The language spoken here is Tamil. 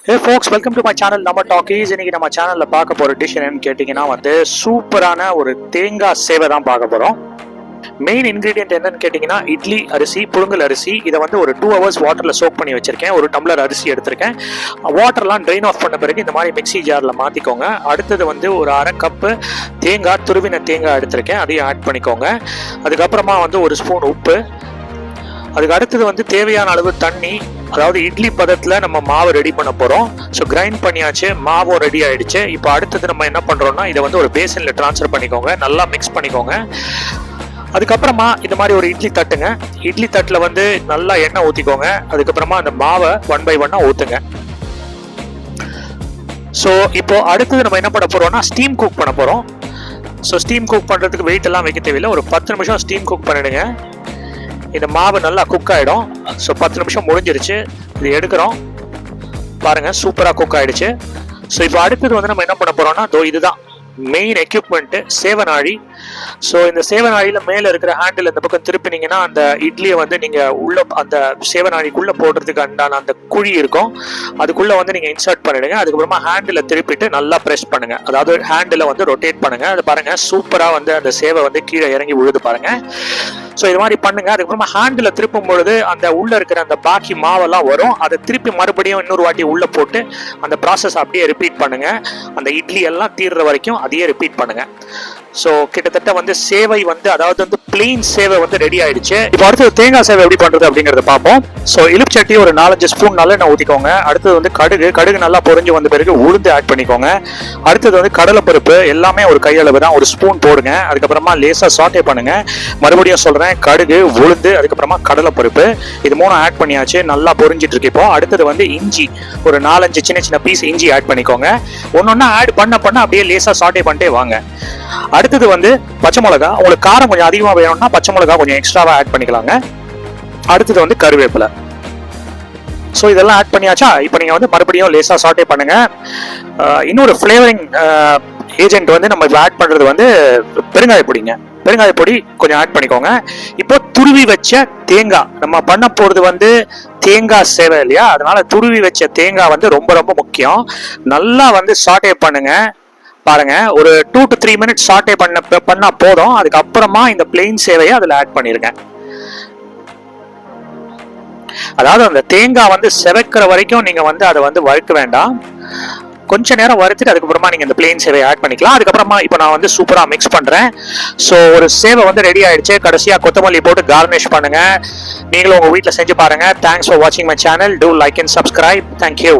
Hey folks, welcome to my channel நம்ம டாக்கீஸ். இன்னைக்கு நம்ம சேனல்ல பார்க்க போற டிஷ் என்னன்னு கேட்டீங்கன்னா சூப்பரான ஒரு தேங்காய் சேவை தான் பார்க்க போறோம். மெயின் இன்கிரீடியன்ட் என்னன்னு கேட்டீங்கன்னா இட்லி அரிசி, புழுங்கல் அரிசி. இதை ஒரு 2 hours வாட்டர்ல சோக் பண்ணி வச்சிருக்கேன். ஒரு டம்ளர் அரிசி எடுத்திருக்கேன். வாட்டர்லாம் ட்ரெயின் ஆஃப் பண்ண பிறகு இந்த மாதிரி மிக்ஸி ஜார்ல மாத்திக்கோங்க. அடுத்தது ஒரு அரை கப்பு தேங்காய், துருவின தேங்காய் எடுத்திருக்கேன். அதையும் ஆட் பண்ணிக்கோங்க. அதுக்கப்புறமா ஒரு ஸ்பூன் உப்பு. அதுக்கு அடுத்தது தேவையான அளவு தண்ணி. அதாவது இட்லி பதத்துல நம்ம மாவு ரெடி பண்ண போறோம். ஸோ கிரைண்ட் பண்ணியாச்சு, மாவும் ரெடி ஆயிடுச்சு. இப்போ அடுத்தது நம்ம என்ன பண்றோம்னா இதை ஒரு பேசன்ல டிரான்ஸ்ஃபர் பண்ணிக்கோங்க. நல்லா மிக்ஸ் பண்ணிக்கோங்க. அதுக்கப்புறமா இந்த மாதிரி ஒரு இட்லி தட்டுங்க. இட்லி தட்டுல நல்லா எண்ணெய் ஊத்திக்கோங்க. அதுக்கப்புறமா அந்த மாவை 1 by 1 ஊத்துங்க. ஸோ இப்போ அடுத்தது நம்ம என்ன பண்ண போறோம்னா ஸ்டீம் குக் பண்ண போறோம். ஸோ ஸ்டீம் குக் பண்றதுக்கு வெயிட் எல்லாம் வைக்க தேவையில்லை. ஒரு 10 நிமிஷம் ஸ்டீம் குக் பண்ணிடுங்க. இந்த மாவு நல்லா குக் ஆகிடும். ஸோ 10 நிமிஷம் முடிஞ்சிருச்சு. இது எடுக்கிறோம். பாருங்க, சூப்பராக குக் ஆகிடுச்சு. ஸோ இப்போ அடுத்தது நம்ம என்ன பண்ண போறோம்னா இதுதான் மெயின் எக்யூப்மெண்ட், சேவனாழி. ஸோ இந்த சேவனாழியில மேல இருக்கிற ஹேண்டில் இந்த பக்கம் திருப்பினீங்கன்னா அந்த இட்லியை நீங்க உள்ள அந்த சேவனாழிக்குள்ள போடுறதுக்கு அண்டான அந்த குழி இருக்கும். அதுக்குள்ள நீங்க இன்சர்ட் பண்ணிடுங்க. அதுக்கப்புறமா ஹேண்டில் திருப்பிட்டு நல்லா ப்ரெஸ் பண்ணுங்க. அதாவது ஹேண்டில் ரொட்டேட் பண்ணுங்க. அது பாருங்க, சூப்பரா அந்த சேவை கீழே இறங்கி விழுது பாருங்க. ஸோ இது மாதிரி பண்ணுங்க. அதுக்கப்புறமா ஹேண்டில் திருப்பும் பொழுது அந்த உள்ள இருக்கிற அந்த பாக்கி மாவெல்லாம் வரும். அதை திருப்பி மறுபடியும் இன்னொரு வாட்டி உள்ள போட்டு அந்த ப்ராசஸ் அப்படியே ரிப்பீட் பண்ணுங்க. அந்த இட்லி எல்லாம் தீர்ற வரைக்கும் அதையே ரிப்பீட் பண்ணுங்க. ஸோ கிட்டத்தட்ட சேவை அதாவது பிளெயின் சேவை ரெடி ஆயிடுச்சு. இப்போ அடுத்தது தேங்காய் சேவை எப்படி பண்றது அப்படிங்கறத பார்ப்போம். ஸோ இலுப்பச்சட்டி ஒரு 4-5 ஸ்பூன் நல்லெண்ணெய் ஊத்திக்கோங்க. அடுத்தது கடுகு நல்லா பொரிஞ்சு வந்த பிறகு உளுந்து ஆட் பண்ணிக்கோங்க. அடுத்தது கடலைப்பருப்பு எல்லாமே ஒரு கையளவு தான், ஒரு ஸ்பூன் போடுங்க. அதுக்கப்புறமா லேசா சாட்டே பண்ணுங்க. மறுபடியும் சொல்றேன், கடுகு, உளுந்து, அதுக்கப்புறமா கடலைப்பருப்பு, இது 3 ஆட் பண்ணியாச்சு. நல்லா பொரிஞ்சிட்டு இருக்கு. இப்போ அடுத்தது இஞ்சி ஒரு 4-5 சின்ன சின்ன பீஸ் இஞ்சி ஆட் பண்ணிக்கோங்க. ஒன்னொன்னா ஆட் பண்ண அப்படியே லேசா சாட்டே பண்ணிட்டே வாங்க. அடுத்தது பச்சை மிளகா. உங்களுக்கு காரம் கொஞ்சம் அதிகமா வேணும்னா பச்சை மிளகா கொஞ்சம் எக்ஸ்ட்ராவா ஆட் பண்ணிக்கலாங்க. அடுத்தது கருவேப்பிலை. ஸோ இதெல்லாம் ஆட் பண்ணியாச்சா? இப்போ நீங்க மறுபடியும் லேசா சாட்டே பண்ணுங்க. இன்னொரு ஃபிளேவரிங் ஏஜென்ட் நம்ம இப்போ ஆட் பண்றது பெருங்காய பொடிங்க. பெருங்காய பொடி கொஞ்சம் ஆட் பண்ணிக்கோங்க. இப்போ துருவி வச்ச தேங்காய். நம்ம பண்ண போறது தேங்காய் சேவை இல்லையா, அதனால துருவி வச்ச தேங்காய் ரொம்ப ரொம்ப முக்கியம். நல்லா சாட்டே பண்ணுங்க. பாருங்க, ஒரு 2 to 3 minutes சாட்டே பண்ணா போதும். அதுக்கப்புறமா இந்த பிளெயின் சேவையை அதுல ஆட் பண்ணிருங்க. அதாவது அந்த தேங்காய் செவக்கிற வரைக்கும் நீங்க அதை வறுக்க வேண்டாம். கொஞ்ச நேரம் வறுத்துட்டு அதுக்கப்புறமா நீங்க இந்த பிளெயின் சேவையை ஆட் பண்ணிக்கலாம். அதுக்கப்புறமா இப்போ நான் சூப்பரா மிக்ஸ் பண்றேன். ஸோ ஒரு சேவை ரெடி ஆயிடுச்சு. கடைசியா கொத்தமல்லி போட்டு கார்னிஷ் பண்ணுங்க. நீங்களும் உங்க வீட்டில் செஞ்சு பாருங்க. தேங்க்ஸ் ஃபார் வாட்சிங் my channel. Do like and subscribe. Thank you.